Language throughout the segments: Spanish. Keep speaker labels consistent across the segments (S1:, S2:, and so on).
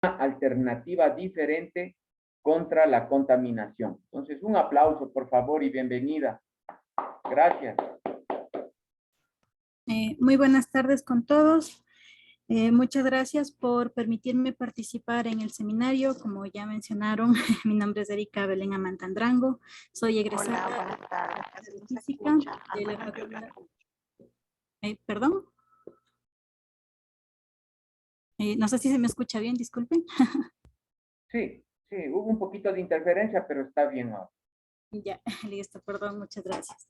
S1: alternativa diferente contra la contaminación. Entonces, un aplauso, por favor, y bienvenida. Gracias.
S2: Muy buenas tardes con todos. Muchas gracias por permitirme participar en el seminario. Como ya mencionaron, mi nombre es Erika Belén Amantandrango. Soy egresada.
S3: Hola, buenas tardes.
S2: de física de la facultad. Perdón. No sé si se me escucha bien, disculpen.
S1: Sí, sí, hubo un poquito de interferencia, pero está bien ahora.
S2: Ya, listo, perdón, muchas gracias.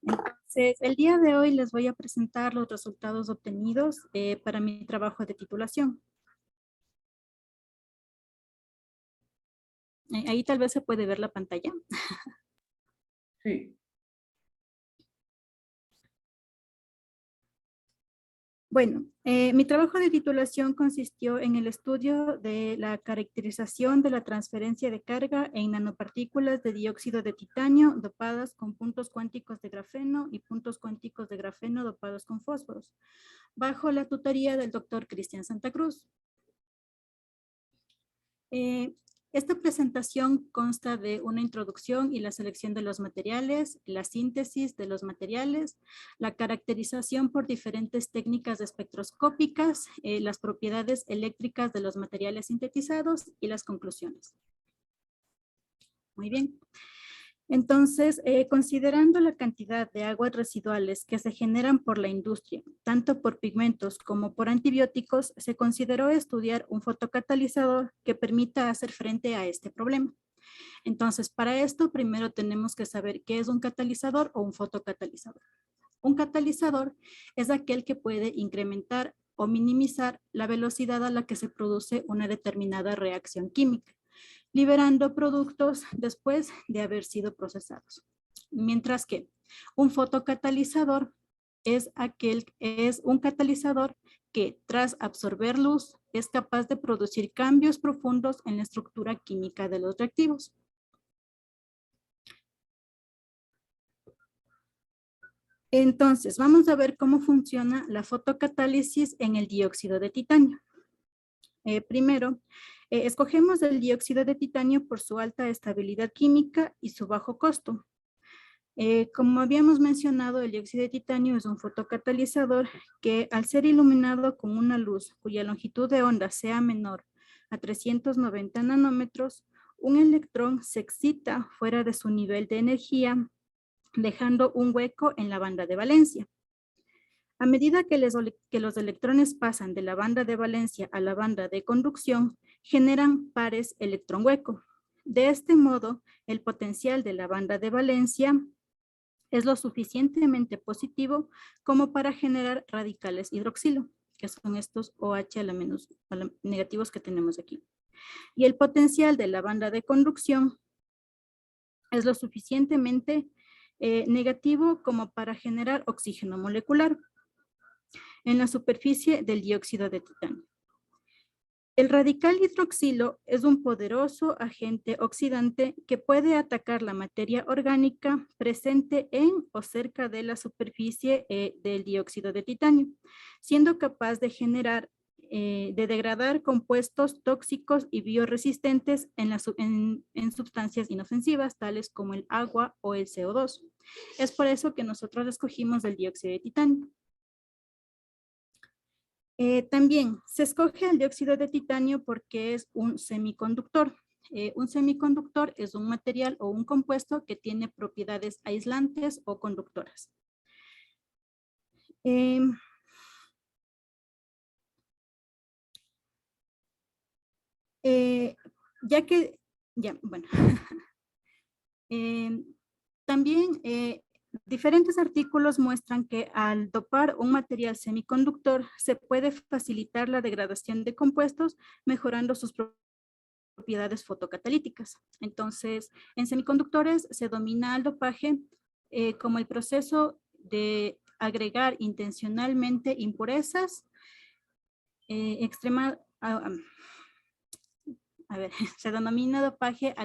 S2: Entonces, el día de hoy les voy a presentar los resultados obtenidos para mi trabajo de titulación. Ahí tal vez se puede ver la pantalla.
S1: Sí.
S2: Bueno, mi trabajo de titulación consistió en el estudio de la caracterización de la transferencia de carga en nanopartículas de dióxido de titanio dopadas con puntos cuánticos de grafeno y puntos cuánticos de grafeno dopados con fósforos, bajo la tutoría del doctor Cristian Santa Cruz. Esta presentación consta de una introducción y la selección de los materiales, la síntesis de los materiales, la caracterización por diferentes técnicas espectroscópicas, las propiedades eléctricas de los materiales sintetizados y las conclusiones. Muy bien. Entonces, considerando la cantidad de aguas residuales que se generan por la industria, tanto por pigmentos como por antibióticos, se consideró estudiar un fotocatalizador que permita hacer frente a este problema. Entonces, para esto, primero tenemos que saber qué es un catalizador o un fotocatalizador. Un catalizador es aquel que puede incrementar o minimizar la velocidad a la que se produce una determinada reacción química, liberando productos después de haber sido procesados. Mientras que un fotocatalizador es un catalizador que tras absorber luz es capaz de producir cambios profundos en la estructura química de los reactivos. Entonces, vamos a ver cómo funciona la fotocatálisis en el dióxido de titanio. Primero, escogemos el dióxido de titanio por su alta estabilidad química y su bajo costo. Como habíamos mencionado, el dióxido de titanio es un fotocatalizador que al ser iluminado con una luz cuya longitud de onda sea menor a 390 nanómetros, un electrón se excita fuera de su nivel de energía, dejando un hueco en la banda de valencia. A medida que los electrones pasan de la banda de valencia a la banda de conducción, generan pares electrón-hueco. De este modo, el potencial de la banda de valencia es lo suficientemente positivo como para generar radicales hidroxilo, que son estos OH a la negativos que tenemos aquí. Y el potencial de la banda de conducción es lo suficientemente negativo como para generar oxígeno molecular en la superficie del dióxido de titanio. El radical hidroxilo es un poderoso agente oxidante que puede atacar la materia orgánica presente en o cerca de la superficie del dióxido de titanio, siendo capaz de generar, de degradar compuestos tóxicos y bioresistentes en sustancias inofensivas, tales como el agua o el CO2. Es por eso que nosotros escogimos el dióxido de titanio. También se escoge el dióxido de titanio porque es un semiconductor. Un semiconductor es un material o un compuesto que tiene propiedades aislantes o conductoras. También diferentes artículos muestran que al dopar un material semiconductor se puede facilitar la degradación de compuestos mejorando sus propiedades fotocatalíticas. Entonces, en semiconductores se domina el dopaje como el proceso de agregar intencionalmente impurezas se denomina dopaje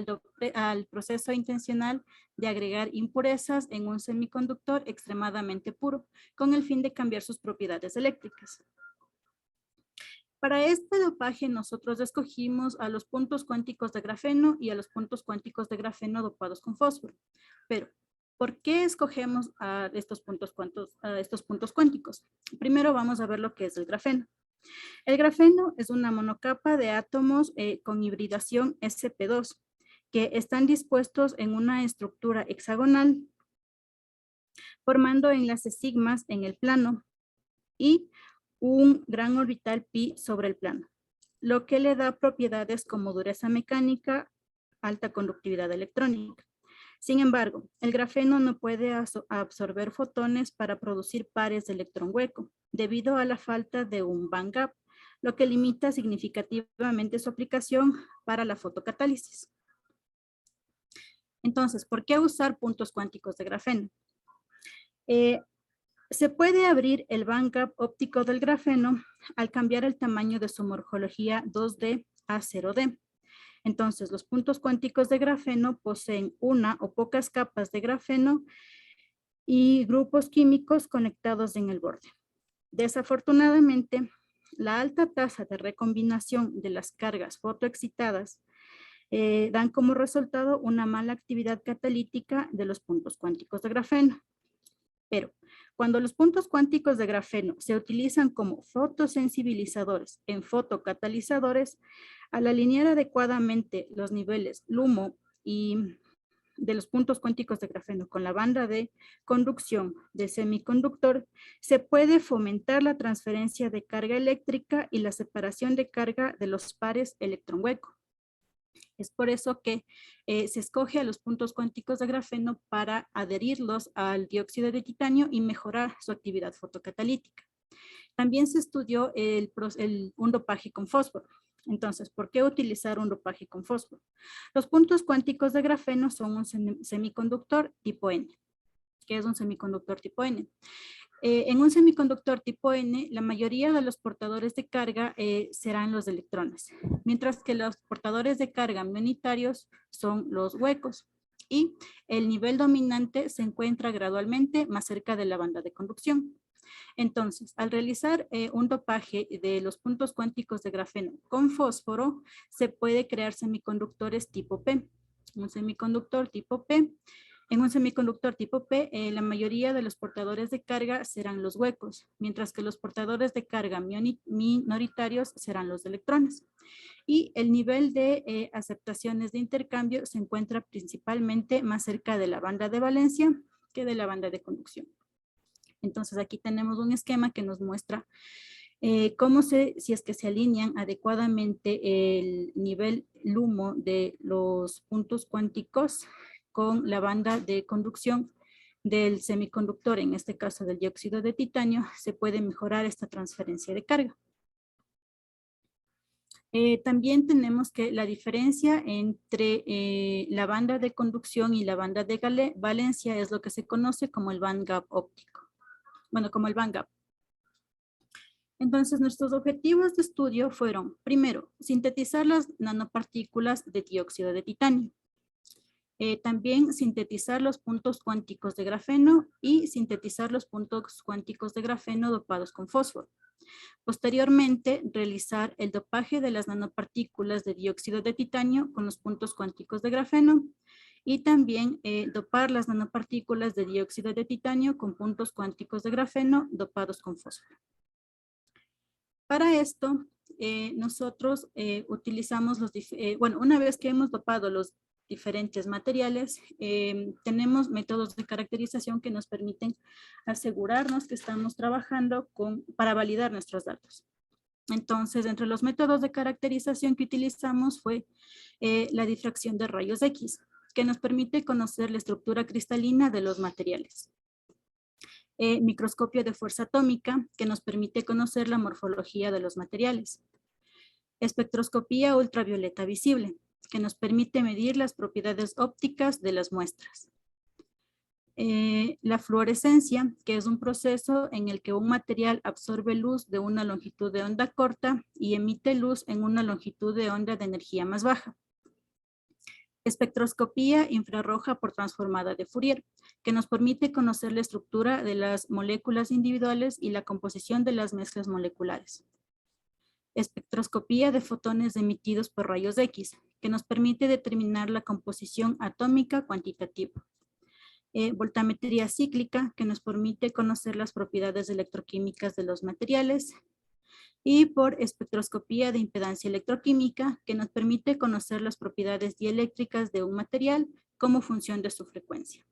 S2: al proceso intencional de agregar impurezas en un semiconductor extremadamente puro, con el fin de cambiar sus propiedades eléctricas. Para este dopaje nosotros escogimos a los puntos cuánticos de grafeno y a los puntos cuánticos de grafeno dopados con fósforo. Pero, ¿por qué escogemos a estos puntos cuánticos? Primero vamos a ver lo que es el grafeno. El grafeno es una monocapa de átomos con hibridación sp2 que están dispuestos en una estructura hexagonal formando enlaces sigmas en el plano y un gran orbital pi sobre el plano, lo que le da propiedades como dureza mecánica, alta conductividad electrónica. Sin embargo, el grafeno no puede absorber fotones para producir pares de electrón hueco, debido a la falta de un band gap, lo que limita significativamente su aplicación para la fotocatálisis. Entonces, ¿por qué usar puntos cuánticos de grafeno? Se puede abrir el band gap óptico del grafeno al cambiar el tamaño de su morfología 2D a 0D. Entonces, los puntos cuánticos de grafeno poseen una o pocas capas de grafeno y grupos químicos conectados en el borde. Desafortunadamente, la alta tasa de recombinación de las cargas fotoexcitadas dan como resultado una mala actividad catalítica de los puntos cuánticos de grafeno. Pero cuando los puntos cuánticos de grafeno se utilizan como fotosensibilizadores en fotocatalizadores, al alinear adecuadamente los niveles LUMO y de los puntos cuánticos de grafeno con la banda de conducción del semiconductor, se puede fomentar la transferencia de carga eléctrica y la separación de carga de los pares electrón-hueco. Es por eso que se escoge a los puntos cuánticos de grafeno para adherirlos al dióxido de titanio y mejorar su actividad fotocatalítica. También se estudió un dopaje con fósforo. Entonces, ¿por qué utilizar un dopaje con fósforo? Los puntos cuánticos de grafeno son un semiconductor tipo N. ¿Qué es un semiconductor tipo N? En un semiconductor tipo N, la mayoría de los portadores de carga serán los electrones, mientras que los portadores de carga mionitarios son los huecos. Y el nivel dominante se encuentra gradualmente más cerca de la banda de conducción. Entonces, al realizar un dopaje de los puntos cuánticos de grafeno con fósforo, se puede crear semiconductores tipo P. Un semiconductor tipo P. En un semiconductor tipo P, la mayoría de los portadores de carga serán los huecos, mientras que los portadores de carga minoritarios serán los electrones. Y el nivel de aceptaciones de intercambio se encuentra principalmente más cerca de la banda de valencia que de la banda de conducción. Entonces aquí tenemos un esquema que nos muestra si es que se alinean adecuadamente el nivel LUMO de los puntos cuánticos con la banda de conducción del semiconductor, en este caso del dióxido de titanio, se puede mejorar esta transferencia de carga. También tenemos que la diferencia entre la banda de conducción y la banda de valencia es lo que se conoce como el band gap óptico. Bueno, como el band gap. Entonces, nuestros objetivos de estudio fueron, primero, sintetizar las nanopartículas de dióxido de titanio. También sintetizar los puntos cuánticos de grafeno y sintetizar los puntos cuánticos de grafeno dopados con fósforo. Posteriormente, realizar el dopaje de las nanopartículas de dióxido de titanio con los puntos cuánticos de grafeno y también dopar las nanopartículas de dióxido de titanio con puntos cuánticos de grafeno dopados con fósforo. Para esto, nosotros utilizamos una vez que hemos dopado los diferentes materiales, tenemos métodos de caracterización que nos permiten asegurarnos que estamos trabajando para validar nuestros datos. Entonces, entre los métodos de caracterización que utilizamos fue la difracción de rayos X, que nos permite conocer la estructura cristalina de los materiales. Microscopio de fuerza atómica, que nos permite conocer la morfología de los materiales. Espectroscopía ultravioleta visible, que nos permite medir las propiedades ópticas de las muestras. La fluorescencia, que es un proceso en el que un material absorbe luz de una longitud de onda corta y emite luz en una longitud de onda de energía más baja. Espectroscopía infrarroja por transformada de Fourier, que nos permite conocer la estructura de las moléculas individuales y la composición de las mezclas moleculares. espectroscopía de fotones emitidos por rayos X, que nos permite determinar la composición atómica cuantitativa. Voltametría cíclica, que nos permite conocer las propiedades electroquímicas de los materiales. Y por espectroscopía de impedancia electroquímica, que nos permite conocer las propiedades dieléctricas de un material como función de su frecuencia.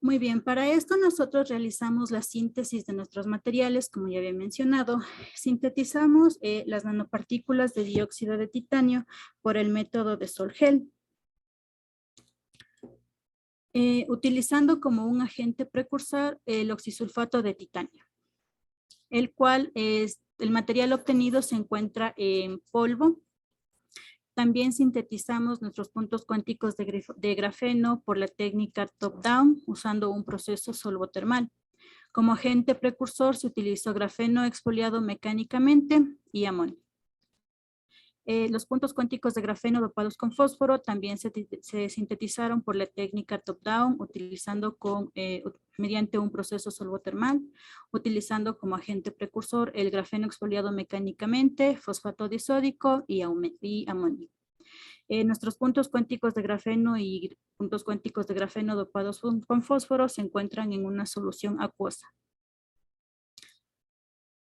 S2: Muy bien, para esto nosotros realizamos la síntesis de nuestros materiales, como ya había mencionado. Sintetizamos las nanopartículas de dióxido de titanio por el método de Sol-Gel, utilizando como un agente precursor el oxisulfato de titanio, el cual el material obtenido se encuentra en polvo. También sintetizamos nuestros puntos cuánticos de grafeno por la técnica top-down usando un proceso solvotermal. Como agente precursor se utilizó grafeno exfoliado mecánicamente y amonio. Los puntos cuánticos de grafeno dopados con fósforo también se sintetizaron por la técnica top-down utilizando mediante un proceso solvotermal, utilizando como agente precursor el grafeno exfoliado mecánicamente, fosfato disódico y amonio. Nuestros puntos cuánticos de grafeno y puntos cuánticos de grafeno dopados con fósforo se encuentran en una solución acuosa.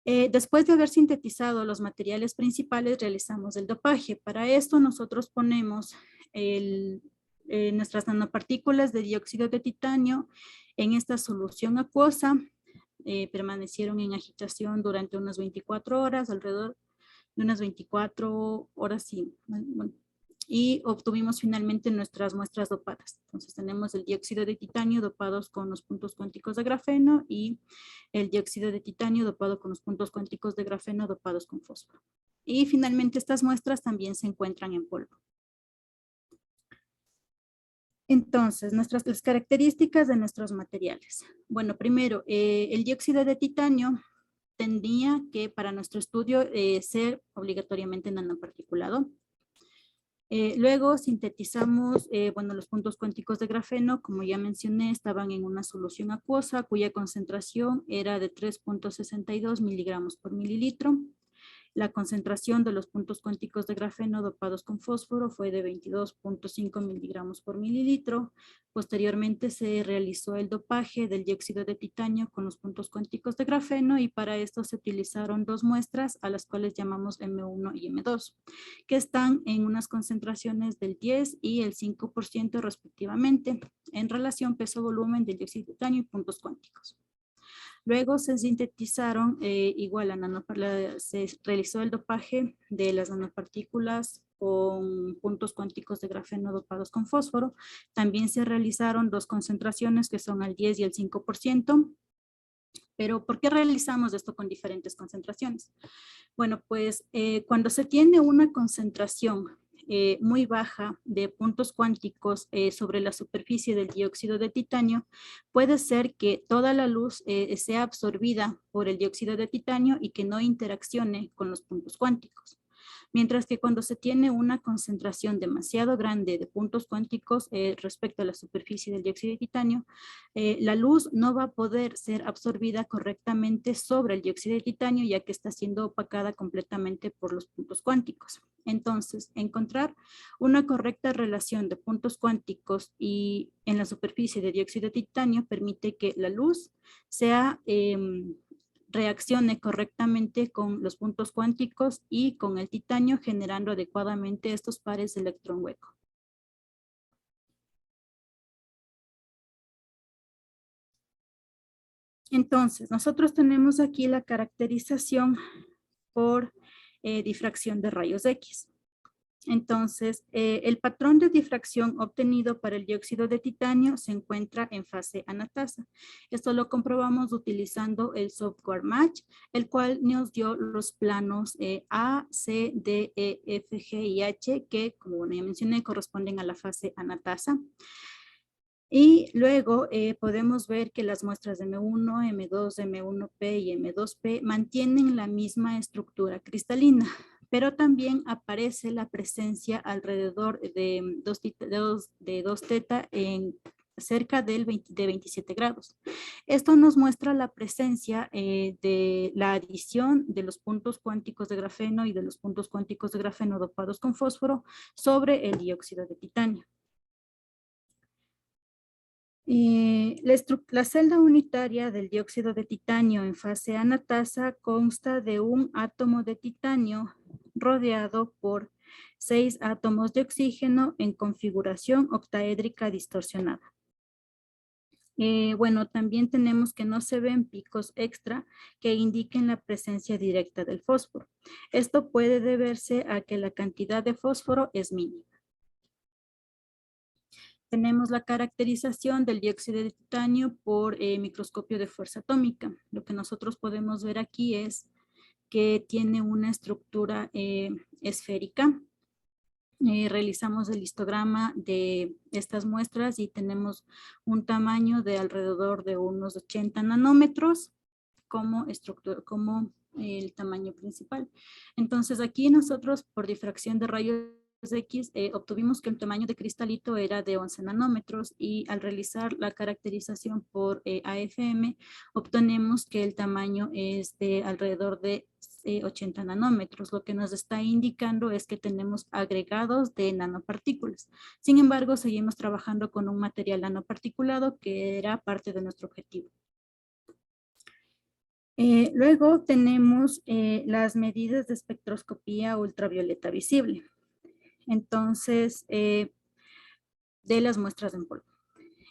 S2: Después de haber sintetizado los materiales principales, realizamos el dopaje. Para esto nosotros ponemos nuestras nanopartículas de dióxido de titanio en esta solución acuosa. Permanecieron en agitación durante unas 24 horas, alrededor de unas 24 horas, y obtuvimos finalmente nuestras muestras dopadas. Entonces tenemos el dióxido de titanio dopados con los puntos cuánticos de grafeno y el dióxido de titanio dopado con los puntos cuánticos de grafeno dopados con fósforo. Y finalmente estas muestras también se encuentran en polvo. Entonces, las características de nuestros materiales. Bueno, primero, el dióxido de titanio tendría que para nuestro estudio ser obligatoriamente nanoparticulado. Luego sintetizamos, los puntos cuánticos de grafeno, como ya mencioné, estaban en una solución acuosa cuya concentración era de 3.62 miligramos por mililitro. La concentración de los puntos cuánticos de grafeno dopados con fósforo fue de 22.5 miligramos por mililitro. Posteriormente se realizó el dopaje del dióxido de titanio con los puntos cuánticos de grafeno y para esto se utilizaron dos muestras a las cuales llamamos M1 y M2, que están en unas concentraciones del 10 y el 5% respectivamente en relación peso-volumen del dióxido de titanio y puntos cuánticos. Luego se sintetizaron, se realizó el dopaje de las nanopartículas con puntos cuánticos de grafeno dopados con fósforo. También se realizaron dos concentraciones que son al 10 y el 5%. Pero ¿por qué realizamos esto con diferentes concentraciones? Bueno, pues cuando se tiene una concentración muy baja de puntos cuánticos sobre la superficie del dióxido de titanio, puede ser que toda la luz sea absorbida por el dióxido de titanio y que no interaccione con los puntos cuánticos. Mientras que cuando se tiene una concentración demasiado grande de puntos cuánticos respecto a la superficie del dióxido de titanio, la luz no va a poder ser absorbida correctamente sobre el dióxido de titanio ya que está siendo opacada completamente por los puntos cuánticos. Entonces, encontrar una correcta relación de puntos cuánticos y en la superficie de dióxido de titanio permite que la luz sea reaccione correctamente con los puntos cuánticos y con el titanio, generando adecuadamente estos pares de electrón hueco. Entonces, nosotros tenemos aquí la caracterización por difracción de rayos X. Entonces, el patrón de difracción obtenido para el dióxido de titanio se encuentra en fase anatasa. Esto lo comprobamos utilizando el software Match, el cual nos dio los planos A, C, D, E, F, G y H, que como ya mencioné, corresponden a la fase anatasa. Y luego podemos ver que las muestras de M1, M2, M1P y M2P mantienen la misma estructura cristalina, pero también aparece la presencia alrededor de 2 teta en cerca de 27 grados. Esto nos muestra la presencia de la adición de los puntos cuánticos de grafeno y de los puntos cuánticos de grafeno dopados con fósforo sobre el dióxido de titanio. La celda unitaria del dióxido de titanio en fase anatasa consta de un átomo de titanio rodeado por 6 átomos de oxígeno en configuración octaédrica distorsionada. Bueno, también tenemos que no se ven picos extra que indiquen la presencia directa del fósforo. Esto puede deberse a que la cantidad de fósforo es mínima. Tenemos la caracterización del dióxido de titanio por microscopio de fuerza atómica. Lo que nosotros podemos ver aquí es que tiene una estructura esférica. Realizamos el histograma de estas muestras y tenemos un tamaño de alrededor de unos 80 nanómetros como el tamaño principal. Entonces aquí nosotros por difracción de rayos X obtuvimos que el tamaño de cristalito era de 11 nanómetros y al realizar la caracterización por AFM obtenemos que el tamaño es de alrededor de 80 nanómetros. Lo que nos está indicando es que tenemos agregados de nanopartículas. Sin embargo, seguimos trabajando con un material nanoparticulado que era parte de nuestro objetivo. Luego tenemos las medidas de espectroscopía ultravioleta visible. Entonces, de las muestras en polvo.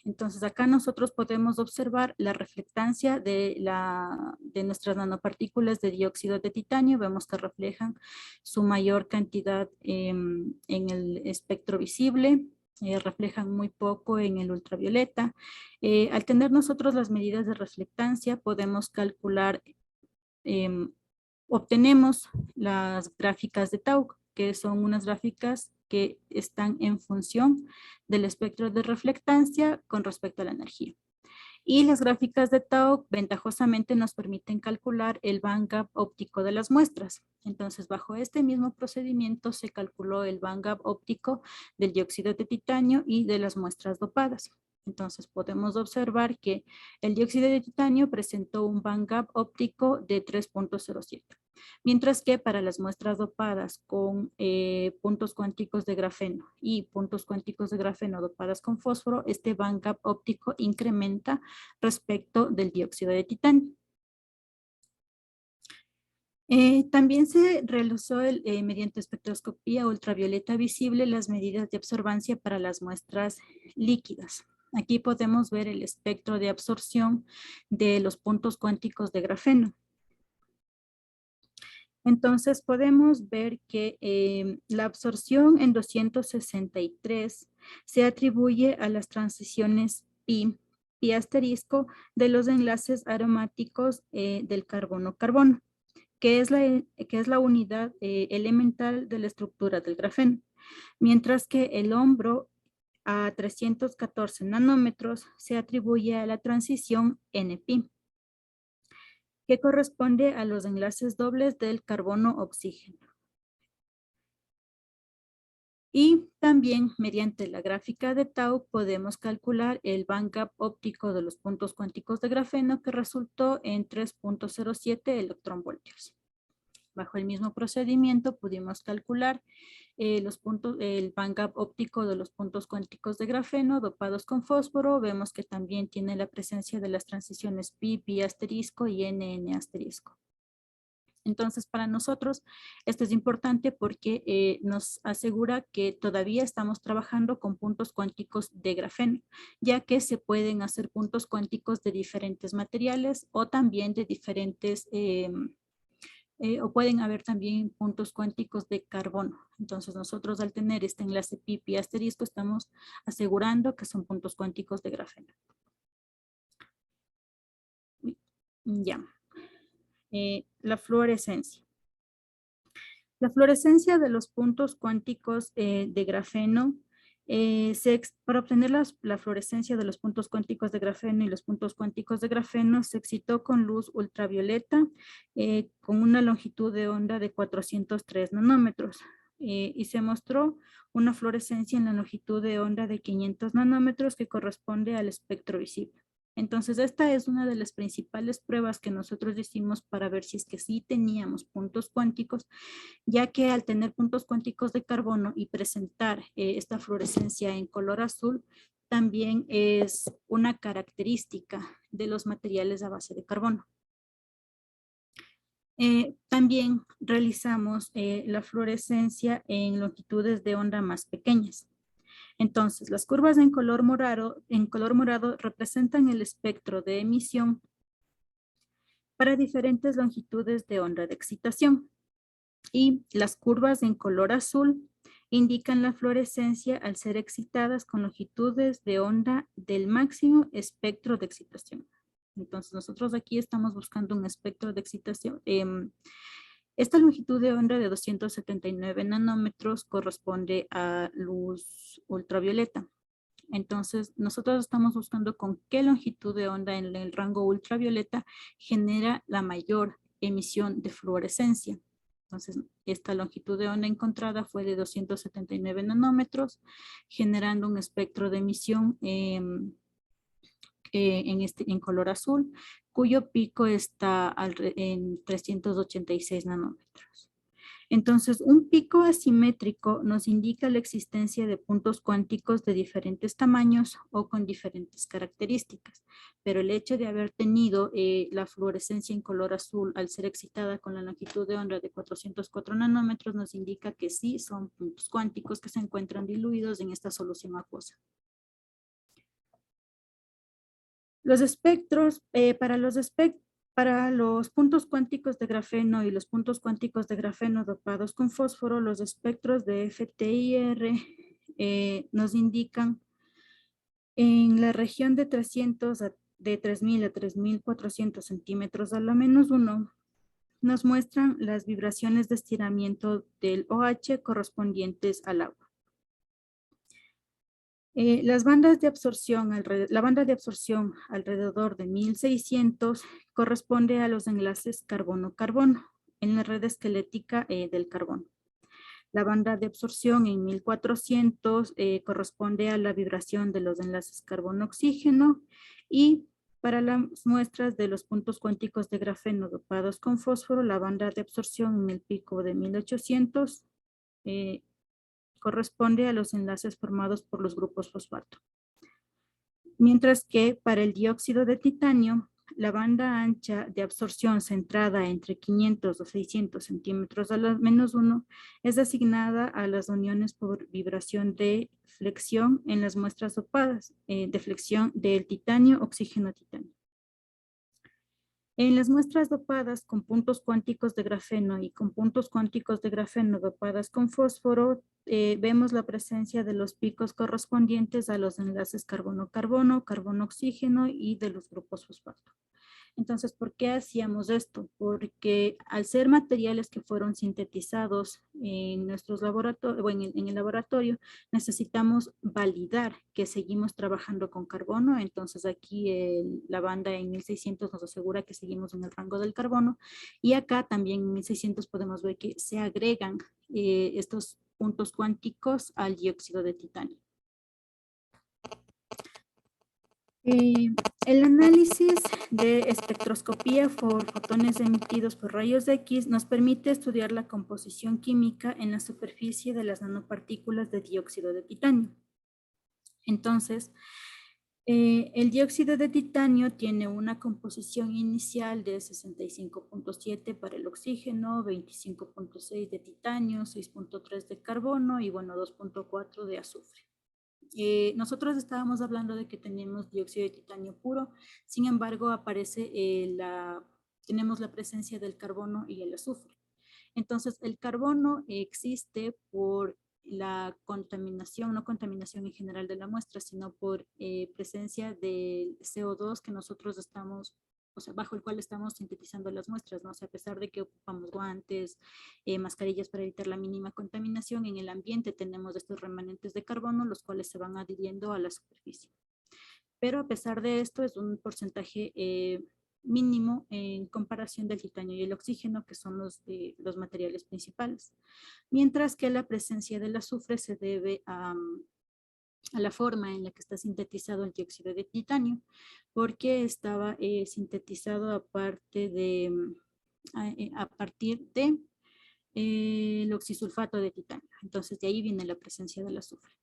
S2: Entonces, acá nosotros podemos observar la reflectancia de nuestras nanopartículas de dióxido de titanio. Vemos que reflejan su mayor cantidad en el espectro visible. Reflejan muy poco en el ultravioleta. Al tener nosotros las medidas de reflectancia, podemos calcular, obtenemos las gráficas de Tau, que son unas gráficas que están en función del espectro de reflectancia con respecto a la energía. Y las gráficas de Tau ventajosamente nos permiten calcular el bandgap óptico de las muestras. Entonces, bajo este mismo procedimiento se calculó el bandgap óptico del dióxido de titanio y de las muestras dopadas. Entonces, podemos observar que el dióxido de titanio presentó un bandgap óptico de 3.07. Mientras que para las muestras dopadas con puntos cuánticos de grafeno y puntos cuánticos de grafeno dopadas con fósforo, este bandgap óptico incrementa respecto del dióxido de titanio. También se realizó mediante espectroscopía ultravioleta visible las medidas de absorbancia para las muestras líquidas. Aquí podemos ver el espectro de absorción de los puntos cuánticos de grafeno. Entonces podemos ver que la absorción en 263 se atribuye a las transiciones pi asterisco de los enlaces aromáticos del carbono-carbono, que es la unidad elemental de la estructura del grafeno, mientras que el hombro a 314 nanómetros se atribuye a la transición NP, que corresponde a los enlaces dobles del carbono-oxígeno. Y también mediante la gráfica de Tau podemos calcular el bandgap óptico de los puntos cuánticos de grafeno que resultó en 3.07 electronvoltios. Bajo el mismo procedimiento pudimos calcular el bandgap óptico de los puntos cuánticos de grafeno dopados con fósforo. Vemos que también tiene la presencia de las transiciones pi asterisco y n asterisco. Entonces, para nosotros esto es importante porque nos asegura que todavía estamos trabajando con puntos cuánticos de grafeno, ya que se pueden hacer puntos cuánticos de diferentes materiales o también de diferentes, o pueden haber también puntos cuánticos de carbono. Entonces, nosotros al tener este enlace pi asterisco estamos asegurando que son puntos cuánticos de grafeno. Ya. La fluorescencia. La fluorescencia de los puntos cuánticos de grafeno, para obtener la fluorescencia de los puntos cuánticos de grafeno y los puntos cuánticos de grafeno se excitó con luz ultravioleta con una longitud de onda de 403 nanómetros. y se mostró una fluorescencia en la longitud de onda de 500 nanómetros que corresponde al espectro visible. Entonces, esta es una de las principales pruebas que nosotros hicimos para ver si es que sí teníamos puntos cuánticos, ya que al tener puntos cuánticos de carbono y presentar esta fluorescencia en color azul, también es una característica de los materiales a base de carbono. También realizamos la fluorescencia en longitudes de onda más pequeñas. Entonces, las curvas en color morado representan el espectro de emisión para diferentes longitudes de onda de excitación. Y las curvas en color azul indican la fluorescencia al ser excitadas con longitudes de onda del máximo espectro de excitación. Entonces, nosotros aquí estamos buscando un espectro de excitación. Esta longitud de onda de 279 nanómetros corresponde a luz ultravioleta. Entonces, nosotros estamos buscando con qué longitud de onda en el rango ultravioleta genera la mayor emisión de fluorescencia. Entonces, esta longitud de onda encontrada fue de 279 nanómetros, generando un espectro de emisión en color azul, cuyo pico está en 386 nanómetros. Entonces, un pico asimétrico nos indica la existencia de puntos cuánticos de diferentes tamaños o con diferentes características, pero el hecho de haber tenido la fluorescencia en color azul al ser excitada con la longitud de onda de 404 nanómetros nos indica que sí son puntos cuánticos que se encuentran diluidos en esta solución acuosa. Los espectros, para los puntos cuánticos de grafeno y los puntos cuánticos de grafeno dopados con fósforo, los espectros de FTIR nos indican en la región de 3.000 a 3.400 centímetros a la -1, nos muestran las vibraciones de estiramiento del OH correspondientes al agua. La banda de absorción alrededor de 1600 corresponde a los enlaces carbono-carbono en la red esquelética del carbono. La banda de absorción en 1400 corresponde a la vibración de los enlaces carbono-oxígeno y para las muestras de los puntos cuánticos de grafeno dopados con fósforo, la banda de absorción en el pico de 1800 corresponde a los enlaces formados por los grupos fosfato. Mientras que para el dióxido de titanio, la banda ancha de absorción centrada entre 500 o 600 centímetros a la -1 es asignada a las uniones por vibración de flexión en las muestras dopadas, de flexión del titanio, oxígeno, titanio. En las muestras dopadas con puntos cuánticos de grafeno y con puntos cuánticos de grafeno dopadas con fósforo, vemos la presencia de los picos correspondientes a los enlaces carbono-carbono, carbono-oxígeno y de los grupos fosfato. Entonces, ¿por qué hacíamos esto? Porque al ser materiales que fueron sintetizados en nuestros laboratorios, o en el laboratorio, necesitamos validar que seguimos trabajando con carbono. Entonces, aquí la banda en 1600 nos asegura que seguimos en el rango del carbono. Y acá también en 1600 podemos ver que se agregan estos puntos cuánticos al dióxido de titanio. El análisis de espectroscopía por fotones emitidos por rayos X nos permite estudiar la composición química en la superficie de las nanopartículas de dióxido de titanio. Entonces, el dióxido de titanio tiene una composición inicial de 65.7 para el oxígeno, 25.6 de titanio, 6.3 de carbono y bueno, 2.4 de azufre. Nosotros estábamos hablando de que tenemos dióxido de titanio puro, sin embargo aparece tenemos la presencia del carbono y el azufre. Entonces el carbono existe por la contaminación, no contaminación en general de la muestra, sino por presencia del CO2 que nosotros estamos, o sea, bajo el cual estamos sintetizando las muestras, ¿no? O sea, a pesar de que ocupamos guantes, mascarillas para evitar la mínima contaminación, en el ambiente tenemos estos remanentes de carbono, los cuales se van adhiriendo a la superficie. Pero a pesar de esto, es un porcentaje mínimo en comparación del titanio y el oxígeno, que son los materiales principales. Mientras que la presencia del azufre se debe a la forma en la que está sintetizado el dióxido de titanio, porque estaba sintetizado a partir de el oxisulfato de titanio. Entonces, de ahí viene la presencia del azufre.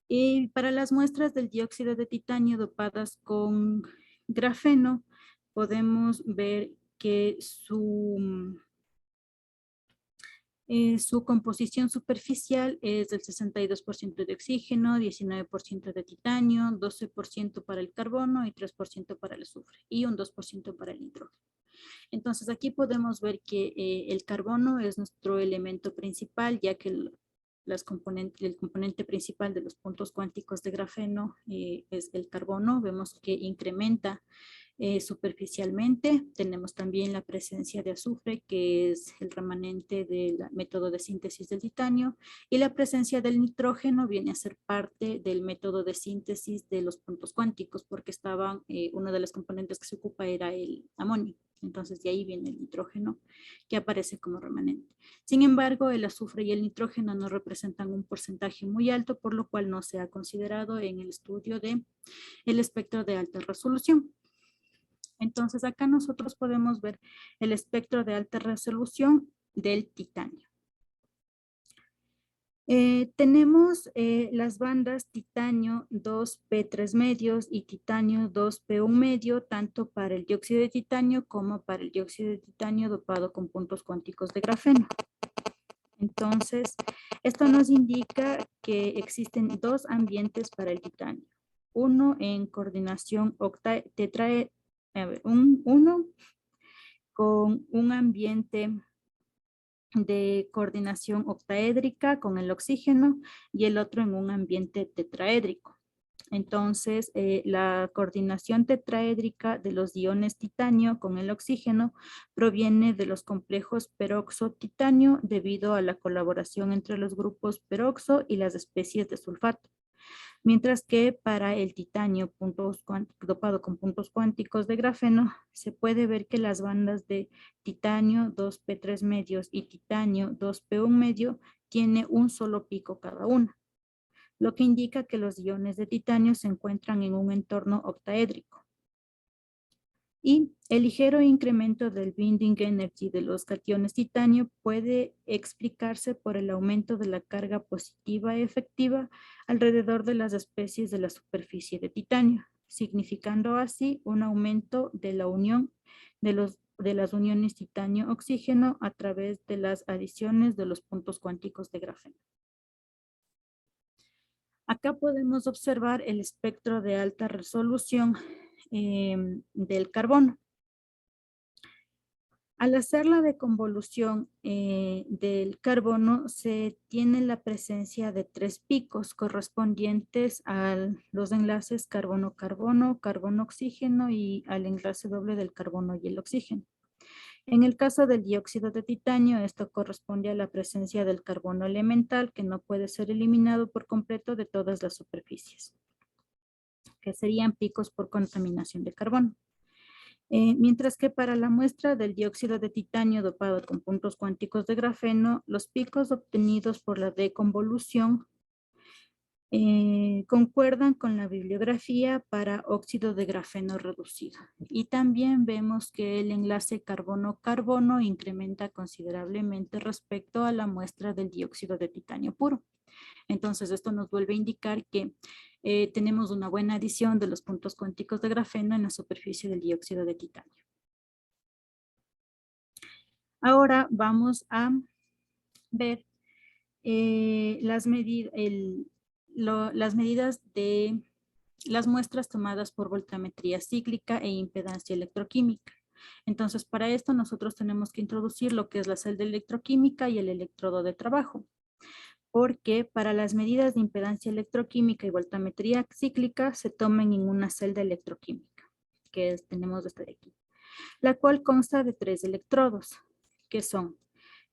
S2: Y para las muestras del dióxido de titanio dopadas con grafeno, podemos ver que su composición superficial es del 62% de oxígeno, 19% de titanio, 12% para el carbono y 3% para el azufre y un 2% para el nitrógeno. Entonces aquí podemos ver que el carbono es nuestro elemento principal, ya que el componente principal de los puntos cuánticos de grafeno es el carbono. Vemos que incrementa superficialmente. Tenemos también la presencia de azufre, que es el remanente del método de síntesis del titanio, y la presencia del nitrógeno viene a ser parte del método de síntesis de los puntos cuánticos, porque una de las componentes que se ocupa era el amonio. Entonces de ahí viene el nitrógeno que aparece como remanente. Sin embargo, el azufre y el nitrógeno no representan un porcentaje muy alto, por lo cual no se ha considerado en el estudio del espectro de alta resolución. Entonces acá nosotros podemos ver el espectro de alta resolución del titanio. Tenemos las bandas titanio 2P3 medios y titanio 2P1 medio, tanto para el dióxido de titanio como para el dióxido de titanio dopado con puntos cuánticos de grafeno. Entonces, esto nos indica que existen dos ambientes para el titanio. Uno en coordinación uno con un ambiente de coordinación octaédrica con el oxígeno y el otro en un ambiente tetraédrico. Entonces, la coordinación tetraédrica de los iones titanio con el oxígeno proviene de los complejos peroxo-titanio debido a la colaboración entre los grupos peroxo y las especies de sulfato. Mientras que para el titanio dopado con puntos cuánticos de grafeno, se puede ver que las bandas de titanio 2P3 medios y titanio 2P1 medio tiene un solo pico cada una, lo que indica que los iones de titanio se encuentran en un entorno octaédrico. Y el ligero incremento del binding energy de los cationes titanio puede explicarse por el aumento de la carga positiva efectiva alrededor de las especies de la superficie de titanio, significando así un aumento de la unión de las uniones titanio-oxígeno a través de las adiciones de los puntos cuánticos de grafeno. Acá podemos observar el espectro de alta resolución del carbono. Al hacer la deconvolución del carbono, se tiene la presencia de 3 picos correspondientes a los enlaces carbono-carbono, carbono-oxígeno y al enlace doble del carbono y el oxígeno. En el caso del dióxido de titanio, esto corresponde a la presencia del carbono elemental que no puede ser eliminado por completo de todas las superficies, que serían picos por contaminación de carbono. Mientras que para la muestra del dióxido de titanio dopado con puntos cuánticos de grafeno, los picos obtenidos por la deconvolución concuerdan con la bibliografía para óxido de grafeno reducido. Y también vemos que el enlace carbono-carbono incrementa considerablemente respecto a la muestra del dióxido de titanio puro. Entonces, esto nos vuelve a indicar que tenemos una buena adición de los puntos cuánticos de grafeno en la superficie del dióxido de titanio. Ahora vamos a ver las medidas de las muestras tomadas por voltametría cíclica e impedancia electroquímica. Entonces, para esto nosotros tenemos que introducir lo que es la celda electroquímica y el electrodo de trabajo, porque para las medidas de impedancia electroquímica y voltametría cíclica se toman en una celda electroquímica, que tenemos desde aquí, la cual consta de 3 electrodos, que son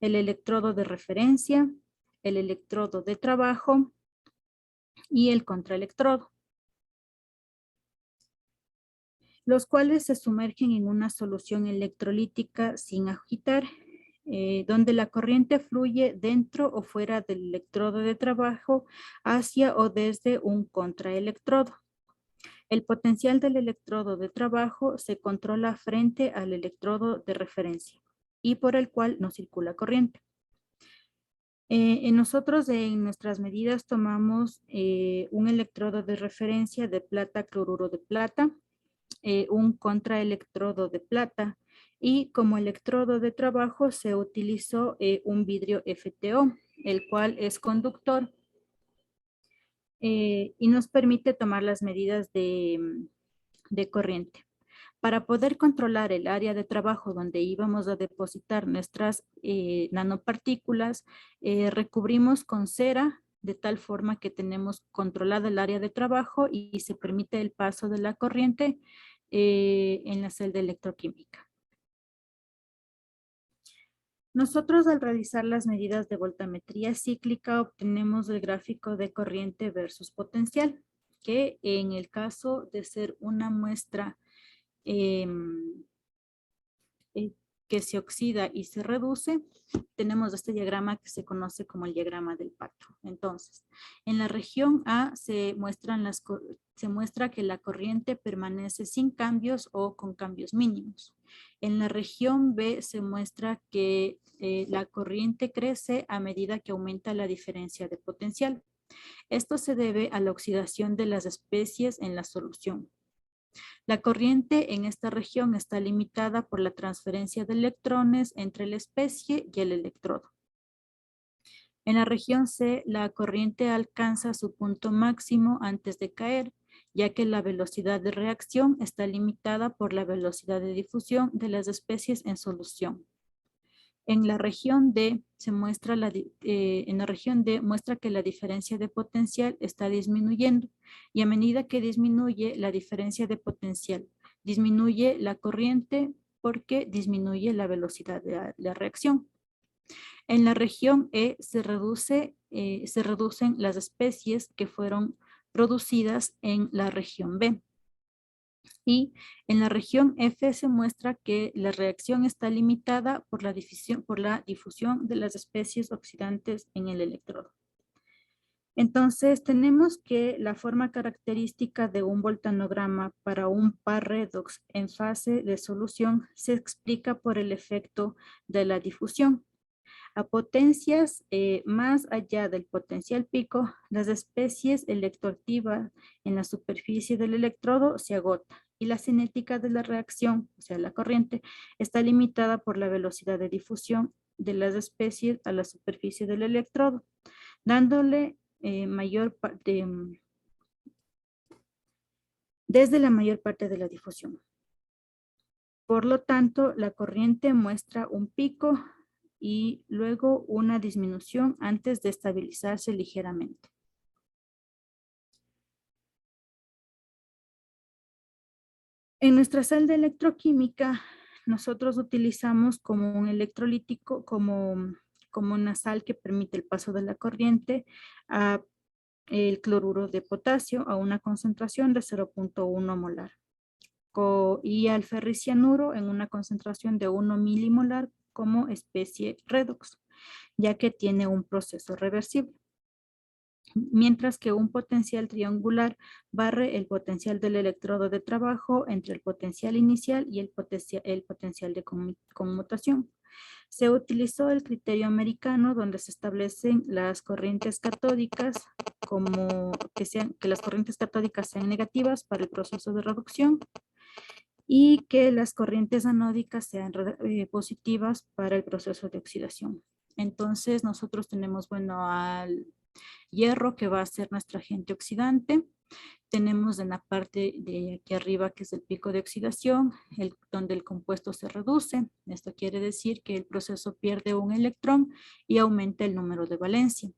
S2: el electrodo de referencia, el electrodo de trabajo y el contraelectrodo. los cuales se sumergen en una solución electrolítica sin agitar, donde la corriente fluye dentro o fuera del electrodo de trabajo hacia o desde un contraelectrodo. El potencial del electrodo de trabajo se controla frente al electrodo de referencia y por el cual no circula corriente. Nosotros en nuestras medidas tomamos un electrodo de referencia de plata cloruro de plata, un contraelectrodo de plata y como electrodo de trabajo se utilizó un vidrio FTO, el cual es conductor y nos permite tomar las medidas de corriente. Para poder controlar el área de trabajo donde íbamos a depositar nuestras nanopartículas, recubrimos con cera de tal forma que tenemos controlada el área de trabajo y se permite el paso de la corriente en la celda electroquímica. Nosotros al realizar las medidas de voltametría cíclica obtenemos el gráfico de corriente versus potencial, que en el caso de ser una muestra que se oxida y se reduce, tenemos este diagrama que se conoce como el diagrama del pato. Entonces, en la región A se muestra que la corriente permanece sin cambios o con cambios mínimos. En la región B se muestra que la corriente crece a medida que aumenta la diferencia de potencial. Esto se debe a la oxidación de las especies en la solución. La corriente en esta región está limitada por la transferencia de electrones entre la especie y el electrodo. En la región C, la corriente alcanza su punto máximo antes de caer, ya que la velocidad de reacción está limitada por la velocidad de difusión de las especies en solución. En la región D muestra que la diferencia de potencial está disminuyendo y a medida que disminuye la diferencia de potencial, disminuye la corriente porque disminuye la velocidad de la reacción. En la región E se reducen las especies que fueron producidas en la región B. Y en la región F se muestra que la reacción está limitada por la difusión de las especies oxidantes en el electrodo. Entonces tenemos que la forma característica de un voltanograma para un par redox en fase de solución se explica por el efecto de la difusión. A potencias más allá del potencial pico, las especies electroactivas en la superficie del electrodo se agotan y la cinética de la reacción, o sea, la corriente, está limitada por la velocidad de difusión de las especies a la superficie del electrodo, dándole desde la mayor parte de la difusión. Por lo tanto, la corriente muestra un pico y luego una disminución antes de estabilizarse ligeramente. En nuestra celda electroquímica, nosotros utilizamos como un electrolítico, como una sal que permite el paso de la corriente a el cloruro de potasio a una concentración de 0.1 molar y al ferricianuro en una concentración de 1 milimolar como especie redox, ya que tiene un proceso reversible. Mientras que un potencial triangular barre el potencial del electrodo de trabajo entre el potencial inicial y el potencial de conmutación. Se utilizó el criterio americano donde se establecen las corrientes catódicas que las corrientes catódicas sean negativas para el proceso de reducción y que las corrientes anódicas sean positivas para el proceso de oxidación. Entonces nosotros tenemos, al hierro que va a ser nuestro agente oxidante. Tenemos en la parte de aquí arriba que es el pico de oxidación, donde el compuesto se reduce. Esto quiere decir que el proceso pierde un electrón y aumenta el número de valencia.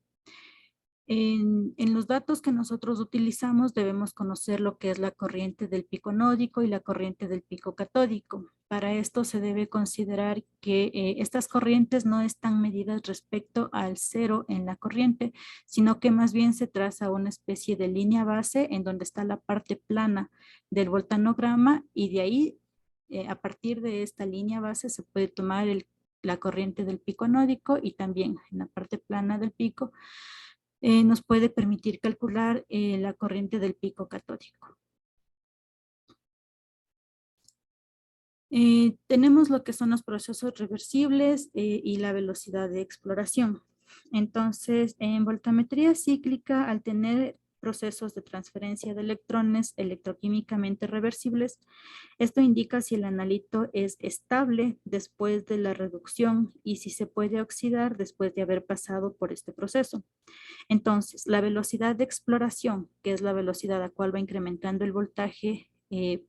S2: En los datos que nosotros utilizamos debemos conocer lo que es la corriente del pico anódico y la corriente del pico catódico. para esto se debe considerar que estas corrientes no están medidas respecto al cero en la corriente, sino que más bien se traza una especie de línea base en donde está la parte plana del voltanograma y de ahí, a partir de esta línea base, se puede tomar la corriente del pico anódico y también en la parte plana del pico nos puede permitir calcular la corriente del pico catódico. Tenemos lo que son los procesos reversibles y la velocidad de exploración. Entonces, en voltametría cíclica, al tener procesos de transferencia de electrones electroquímicamente reversibles, esto indica si el analito es estable después de la reducción y si se puede oxidar después de haber pasado por este proceso. Entonces, la velocidad de exploración, que es la velocidad a cual va incrementando el voltaje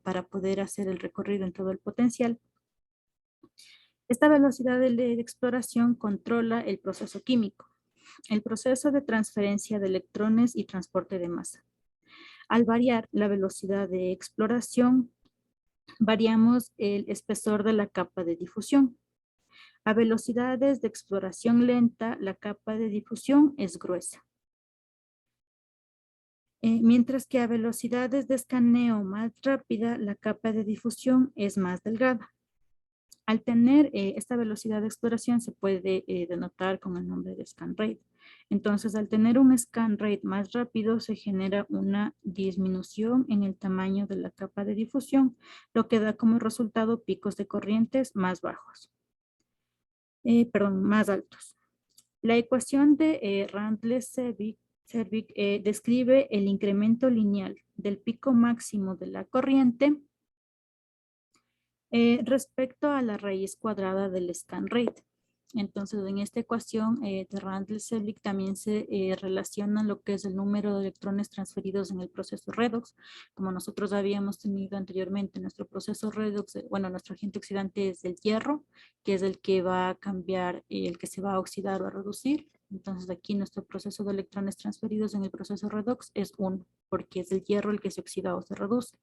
S2: para poder hacer el recorrido en todo el potencial. Esta velocidad de exploración controla el proceso químico, el proceso de transferencia de electrones y transporte de masa. Al variar la velocidad de exploración, variamos el espesor de la capa de difusión. A velocidades de exploración lenta, la capa de difusión es gruesa. Mientras que a velocidades de escaneo más rápida, la capa de difusión es más delgada. Al tener esta velocidad de exploración se puede denotar con el nombre de scan rate. Entonces, al tener un scan rate más rápido, se genera una disminución en el tamaño de la capa de difusión, lo que da como resultado picos de corrientes más bajos. Más altos. La ecuación de Randle-Servik describe el incremento lineal del pico máximo de la corriente respecto a la raíz cuadrada del scan rate. Entonces, en esta ecuación de Randle-Servik también se relaciona lo que es el número de electrones transferidos en el proceso redox. Como nosotros habíamos tenido anteriormente, nuestro proceso redox, nuestro agente oxidante es el hierro, que es el que va a cambiar, el que se va a oxidar o a reducir. Entonces, aquí nuestro proceso de electrones transferidos en el proceso redox es 1, porque es el hierro el que se oxida o se reduce.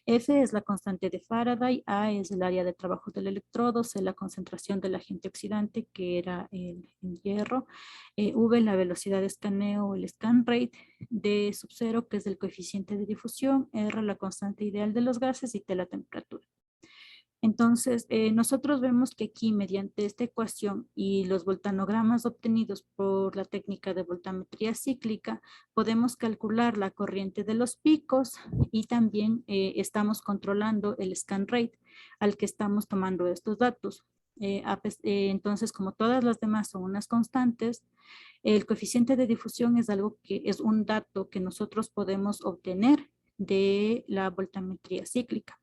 S2: F es la constante de Faraday, A es el área de trabajo del electrodo, C la concentración del agente oxidante, que era el hierro, V la velocidad de escaneo o el scan rate, D sub 0, que es el coeficiente de difusión, R la constante ideal de los gases y T la temperatura. Entonces, nosotros vemos que aquí mediante esta ecuación y los voltanogramas obtenidos por la técnica de voltametría cíclica, podemos calcular la corriente de los picos y también estamos controlando el scan rate al que estamos tomando estos datos. Entonces, como todas las demás son unas constantes, el coeficiente de difusión es algo que es un dato que nosotros podemos obtener de la voltametría cíclica.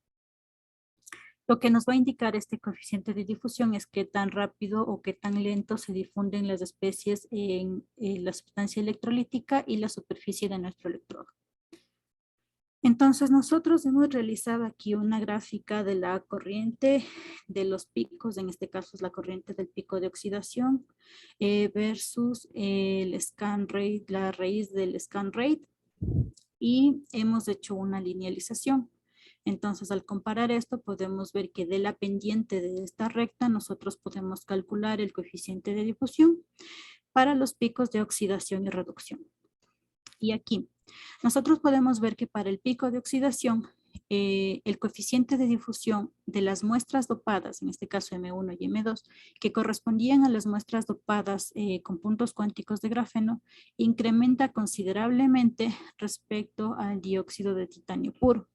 S2: Lo que nos va a indicar este coeficiente de difusión es qué tan rápido o qué tan lento se difunden las especies en la sustancia electrolítica y la superficie de nuestro electrodo. Entonces, nosotros hemos realizado aquí una gráfica de la corriente de los picos, en este caso es la corriente del pico de oxidación, versus el scan rate, la raíz del scan rate, y hemos hecho una linealización. Entonces, al comparar esto, podemos ver que de la pendiente de esta recta, nosotros podemos calcular el coeficiente de difusión para los picos de oxidación y reducción. Y aquí, nosotros podemos ver que para el pico de oxidación, el coeficiente de difusión de las muestras dopadas, en este caso M1 y M2, que correspondían a las muestras dopadas con puntos cuánticos de grafeno, incrementa considerablemente respecto al dióxido de titanio puro.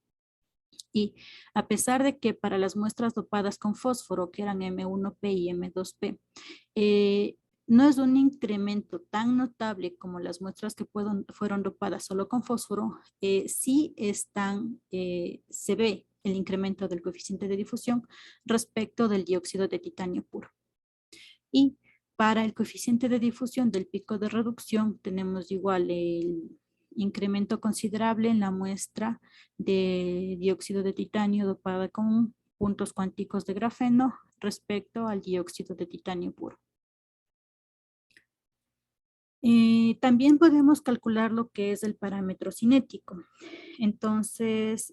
S2: Y a pesar de que para las muestras dopadas con fósforo, que eran M1P y M2P, no es un incremento tan notable como las muestras que fueron dopadas solo con fósforo, sí se ve el incremento del coeficiente de difusión respecto del dióxido de titanio puro. Y para el coeficiente de difusión del pico de reducción tenemos igual el incremento considerable en la muestra de dióxido de titanio dopada con puntos cuánticos de grafeno respecto al dióxido de titanio puro. También podemos calcular lo que es el parámetro cinético. Entonces,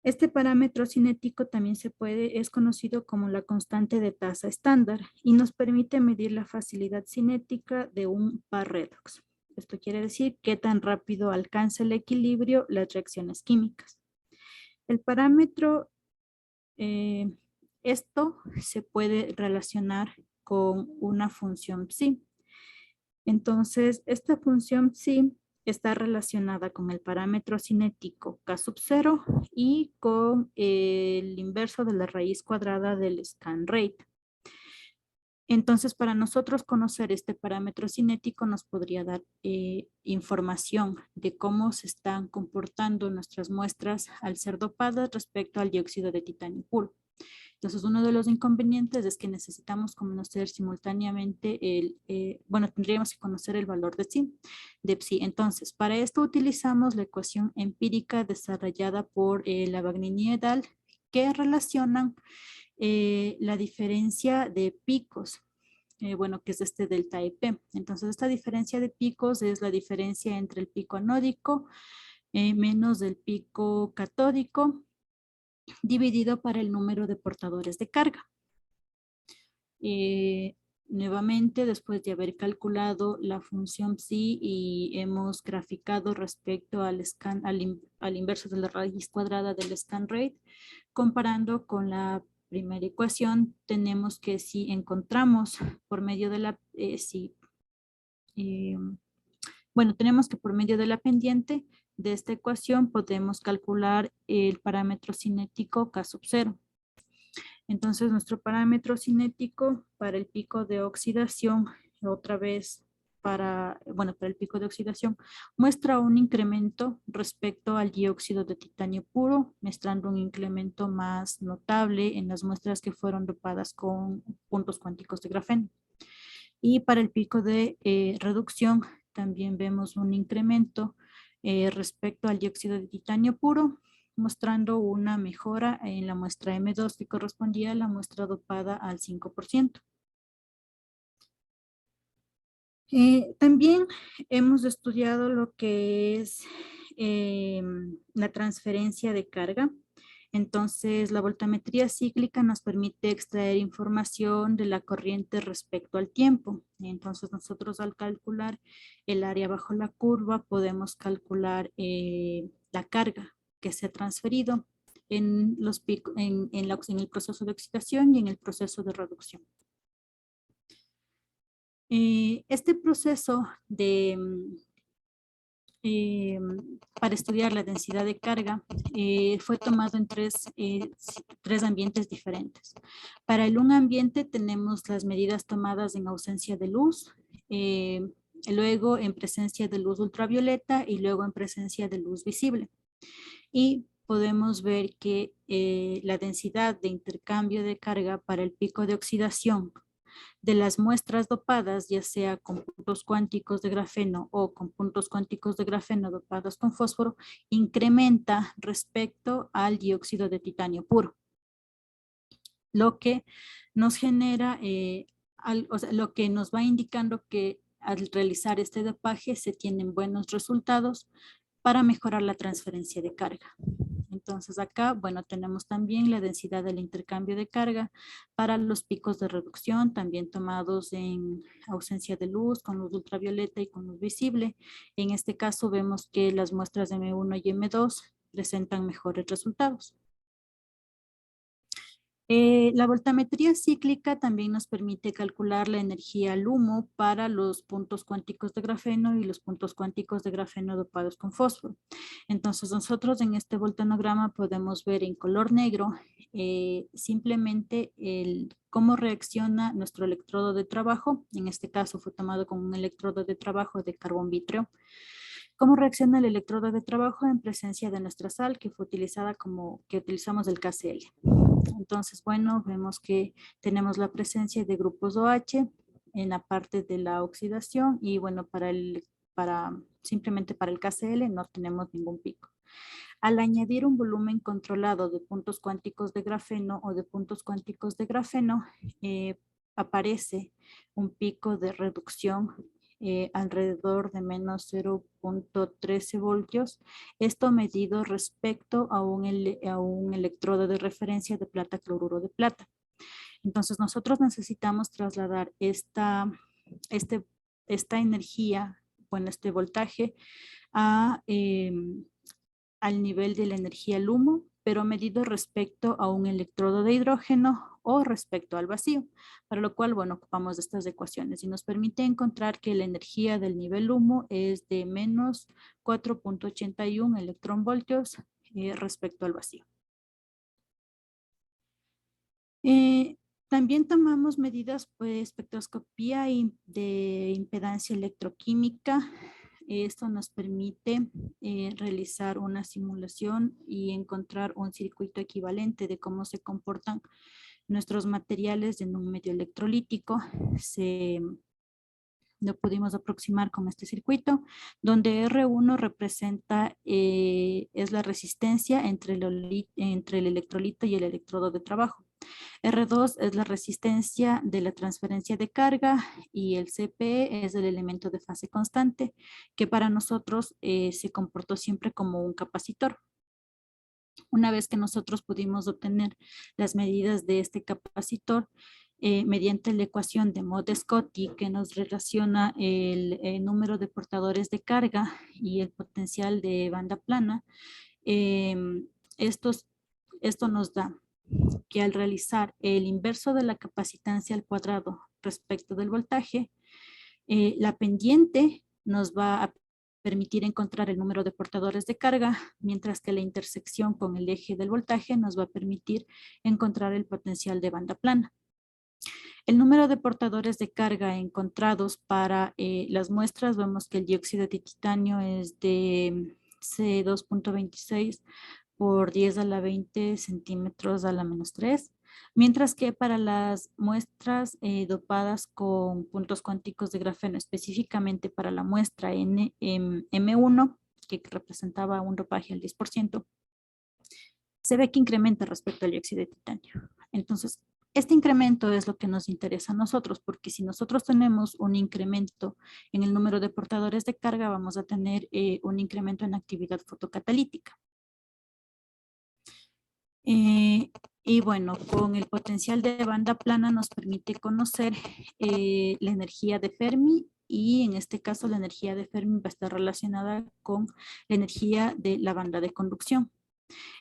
S2: Este parámetro cinético también es conocido como la constante de tasa estándar y nos permite medir la facilidad cinética de un par redox. Esto quiere decir qué tan rápido alcanza el equilibrio las reacciones químicas. El parámetro, esto se puede relacionar con una función psi. Entonces, esta función psi está relacionada con el parámetro cinético K sub 0 y con el inverso de la raíz cuadrada del scan rate. Entonces, para nosotros conocer este parámetro cinético nos podría dar información de cómo se están comportando nuestras muestras al ser dopadas respecto al dióxido de titanio puro. Entonces, uno de los inconvenientes es que necesitamos conocer simultáneamente tendríamos que conocer el valor de psi. Entonces, para esto utilizamos la ecuación empírica desarrollada por Lavagnini et al, que relacionan la diferencia de picos, que es este delta EP. Entonces, esta diferencia de picos es la diferencia entre el pico anódico menos el pico catódico, dividido para el número de portadores de carga. Nuevamente, después de haber calculado la función psi y hemos graficado respecto al inverso de la raíz cuadrada del scan rate, comparando con la primera ecuación, tenemos que si encontramos por medio de la, tenemos que por medio de la pendiente de esta ecuación podemos calcular el parámetro cinético K sub 0. Entonces, nuestro parámetro cinético para el pico de oxidación, otra vez para el pico de oxidación, muestra un incremento respecto al dióxido de titanio puro, mostrando un incremento más notable en las muestras que fueron dopadas con puntos cuánticos de grafeno. Y para el pico de reducción, también vemos un incremento respecto al dióxido de titanio puro, mostrando una mejora en la muestra M2 que correspondía a la muestra dopada al 5%. También hemos estudiado lo que es la transferencia de carga. Entonces, la voltametría cíclica nos permite extraer información de la corriente respecto al tiempo. Entonces, nosotros al calcular el área bajo la curva, podemos calcular la carga que se ha transferido en el proceso de oxidación y en el proceso de reducción. Este proceso para estudiar la densidad de carga fue tomado en tres ambientes diferentes. Para un ambiente tenemos las medidas tomadas en ausencia de luz, luego en presencia de luz ultravioleta y luego en presencia de luz visible. Y podemos ver que la densidad de intercambio de carga para el pico de oxidación de las muestras dopadas, ya sea con puntos cuánticos de grafeno o con puntos cuánticos de grafeno dopados con fósforo, incrementa respecto al dióxido de titanio puro. Lo que nos genera, lo que nos va indicando que al realizar este dopaje se tienen buenos resultados para mejorar la transferencia de carga. Entonces acá, tenemos también la densidad del intercambio de carga para los picos de reducción, también tomados en ausencia de luz, con luz ultravioleta y con luz visible. En este caso vemos que las muestras de M1 y M2 presentan mejores resultados. La voltametría cíclica también nos permite calcular la energía LUMO para los puntos cuánticos de grafeno y los puntos cuánticos de grafeno dopados con fósforo. Entonces nosotros en este voltanograma podemos ver en color negro simplemente cómo reacciona nuestro electrodo de trabajo. En este caso fue tomado con un electrodo de trabajo de carbón vítreo. ¿Cómo reacciona el electrodo de trabajo en presencia de nuestra sal que fue utilizada que utilizamos el KCl? Entonces, vemos que tenemos la presencia de grupos OH en la parte de la oxidación y simplemente para el KCl no tenemos ningún pico. Al añadir un volumen controlado de puntos cuánticos de grafeno o de puntos cuánticos de grafeno, aparece un pico de reducción alrededor de menos 0.13 voltios. Esto medido respecto a un electrodo de referencia de plata cloruro de plata. Entonces nosotros necesitamos trasladar esta energía, bueno, este voltaje al nivel de la energía LUMO, pero medido respecto a un electrodo de hidrógeno o respecto al vacío, para lo cual, bueno, ocupamos estas ecuaciones y nos permite encontrar que la energía del nivel LUMO es de menos 4.81 electronvoltios respecto al vacío. También tomamos medidas de espectroscopía y de impedancia electroquímica. Esto nos permite realizar una simulación y encontrar un circuito equivalente de cómo se comportan nuestros materiales en un medio electrolítico. Lo pudimos aproximar con este circuito, donde R1 representa, es la resistencia entre el electrolito y el electrodo de trabajo. R2 es la resistencia de la transferencia de carga y el CP es el elemento de fase constante, que para nosotros se comportó siempre como un capacitor. Una vez que nosotros pudimos obtener las medidas de este capacitor, mediante la ecuación de Mode-Scotti que nos relaciona el número de portadores de carga y el potencial de banda plana, esto nos da que al realizar el inverso de la capacitancia al cuadrado respecto del voltaje, la pendiente nos va a permitir encontrar el número de portadores de carga, mientras que la intersección con el eje del voltaje nos va a permitir encontrar el potencial de banda plana. El número de portadores de carga encontrados para las muestras, vemos que el dióxido de titanio es de C2.26 por 10 a la 20 centímetros a la menos 3, mientras que para las muestras dopadas con puntos cuánticos de grafeno, específicamente para la muestra M1, que representaba un dopaje al 10%, se ve que incrementa respecto al dióxido de titanio. Entonces, este incremento es lo que nos interesa a nosotros, porque si nosotros tenemos un incremento en el número de portadores de carga, vamos a tener un incremento en actividad fotocatalítica. Y bueno, con el potencial de banda plana nos permite conocer la energía de Fermi, y en este caso la energía de Fermi va a estar relacionada con la energía de la banda de conducción.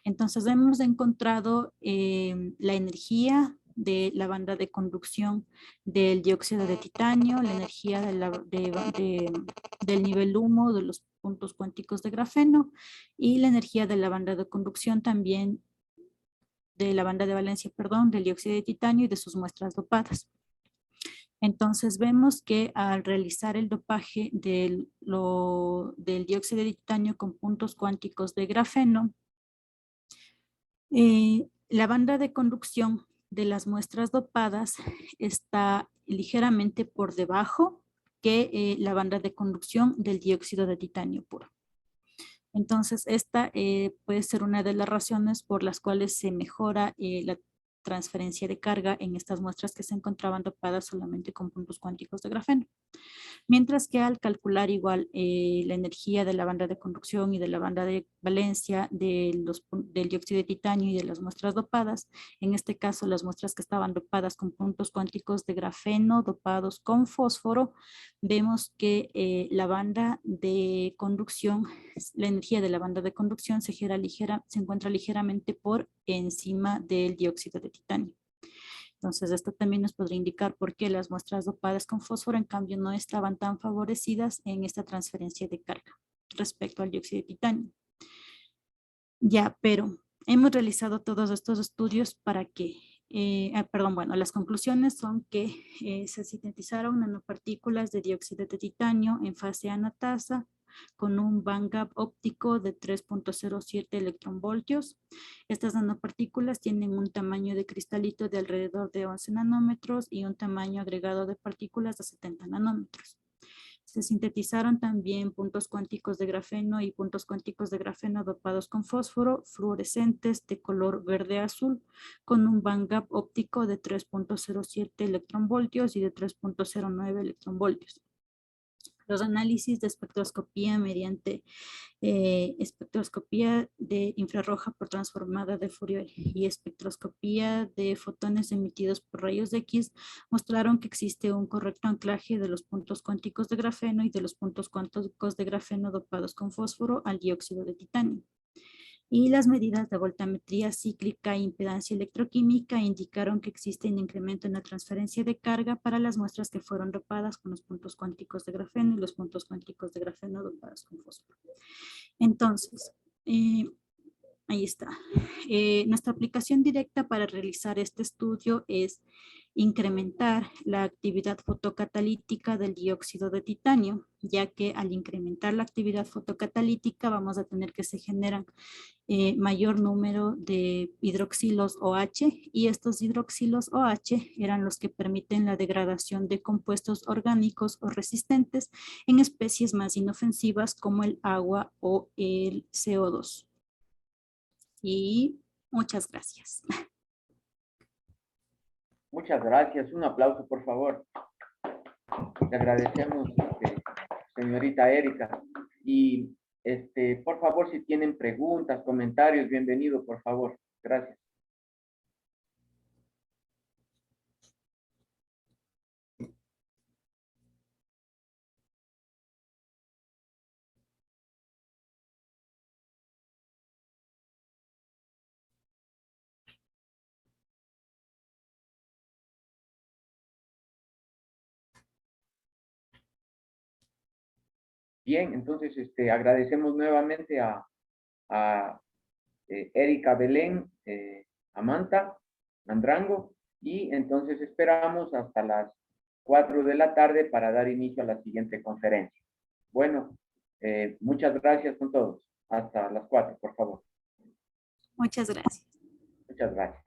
S2: Entonces hemos encontrado la energía de la banda de conducción del dióxido de titanio, la energía del nivel humo de los puntos cuánticos de grafeno y la energía de la banda de conducción también de la banda de valencia, perdón, del dióxido de titanio y de sus muestras dopadas. Entonces vemos que al realizar el dopaje del dióxido de titanio con puntos cuánticos de grafeno, la banda de conducción de las muestras dopadas está ligeramente por debajo que la banda de conducción del dióxido de titanio puro. Entonces, esta puede ser una de las razones por las cuales se mejora la transferencia de carga en estas muestras que se encontraban dopadas solamente con puntos cuánticos de grafeno. Mientras que al calcular igual la energía de la banda de conducción y de la banda de valencia del dióxido de titanio y de las muestras dopadas, en este caso las muestras que estaban dopadas con puntos cuánticos de grafeno dopados con fósforo, vemos que la banda de conducción, la energía de la banda de conducción se encuentra ligeramente por encima del dióxido de titanio. Entonces, esto también nos podría indicar por qué las muestras dopadas con fósforo, en cambio, no estaban tan favorecidas en esta transferencia de carga respecto al dióxido de titanio. Ya, pero hemos realizado todos estos estudios para que, bueno, las conclusiones son que se sintetizaron nanopartículas de dióxido de titanio en fase anatasa, con un bandgap óptico de 3.07 electronvoltios. Estas nanopartículas tienen un tamaño de cristalito de alrededor de 11 nanómetros y un tamaño agregado de partículas de 70 nanómetros. Se sintetizaron también puntos cuánticos de grafeno y puntos cuánticos de grafeno dopados con fósforo, fluorescentes de color verde-azul, con un bandgap óptico de 3.07 electronvoltios y de 3.09 electronvoltios. Los análisis de espectroscopía mediante espectroscopía de infrarroja por transformada de Fourier y espectroscopía de fotones emitidos por rayos X mostraron que existe un correcto anclaje de los puntos cuánticos de grafeno y de los puntos cuánticos de grafeno dopados con fósforo al dióxido de titanio. Y las medidas de voltametría cíclica e impedancia electroquímica indicaron que existe un incremento en la transferencia de carga para las muestras que fueron dopadas con los puntos cuánticos de grafeno y los puntos cuánticos de grafeno dopados con fósforo. Entonces, ahí está. Nuestra aplicación directa para realizar este estudio es incrementar la actividad fotocatalítica del dióxido de titanio, ya que al incrementar la actividad fotocatalítica vamos a tener que se generan mayor número de hidroxilos OH y estos hidroxilos OH eran los que permiten la degradación de compuestos orgánicos o resistentes en especies más inofensivas como el agua o el CO2. Y muchas gracias.
S1: Muchas gracias. Un aplauso, por favor. Le agradecemos, señorita Erika. Y, por favor, si tienen preguntas, comentarios, bienvenido, por favor. Gracias. Bien, entonces agradecemos nuevamente a Erika Belén, Amanta, Andrango, y entonces esperamos hasta las 4 de la tarde para dar inicio a la siguiente conferencia. Bueno, muchas gracias con todos. Hasta las 4, por favor.
S2: Muchas gracias.
S1: Muchas gracias.